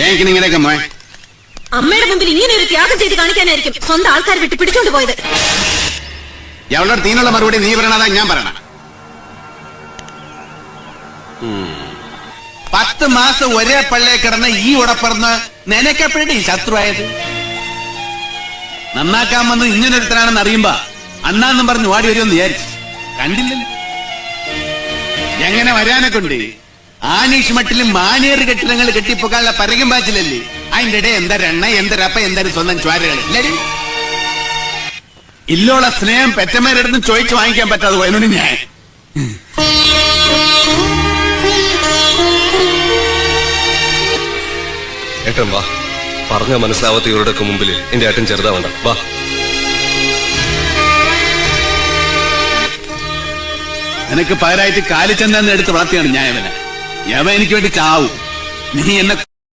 ഇങ്ങനെയൊക്കെ മോൻ അമ്മയുടെ മുമ്പിൽ ഇങ്ങനെ ഒരു ത്യാഗം ചെയ്ത് കാണിക്കാനായിരിക്കും സ്വന്തം ആൾക്കാർ വിട്ട് പിടിച്ചോണ്ട് പോയത്. അവളുടെ തീനുള്ള മറുപടി നീ പറയണതാ ഞാൻ പറയണ. 10 മാസം ഒരേ പള്ളിയെ കിടന്ന് ഈ ഉടപ്പറന്ന് നിനക്കെപ്പോഴേ ശത്രുവായത്? നന്നാക്കാൻ വന്ന് ഇങ്ങനൊരുത്തരാണെന്ന് അറിയുമ്പോ അണ്ണാന്നും പറഞ്ഞ് ഓടി വരുമെന്ന് വിചാരിച്ചു. കണ്ടില്ലല്ലോ എങ്ങനെ വരാനൊക്കെ ഉണ്ട്. ആനീഷ് മട്ടിലും മാനേറ് കെട്ടിടങ്ങൾ കെട്ടിപ്പൊക്കാനുള്ള പരകം പാച്ചിലല്ലേ. അതിന്റെ ഇടയിൽ എന്തരെണ്ണ എന്തരപ്പ എന്തായാലും സ്വന്തം ചോരകൾ ഇല്ലോള സ്നേഹം പെറ്റമ്മേരെടുത്തും ചോദിച്ചു വാങ്ങിക്കാൻ പറ്റാതെ പോയതിനോട് ഞാൻ ഏട്ടൻ വാ. പറഞ്ഞ മനസ്സിലാവാത്ത ഇവരുടെയൊക്കെ മുമ്പിൽ എന്റെ ഏട്ടൻ ചെറുതാവണ്ട. വാ. നിനക്ക് പകരമായിട്ട് കാലിച്ചന്താന്ന് എടുത്ത് വളർത്തിയാണ് ഞാൻ യവനെ. യവ എനിക്ക് വേണ്ടി ചാവും. നീ എന്നെ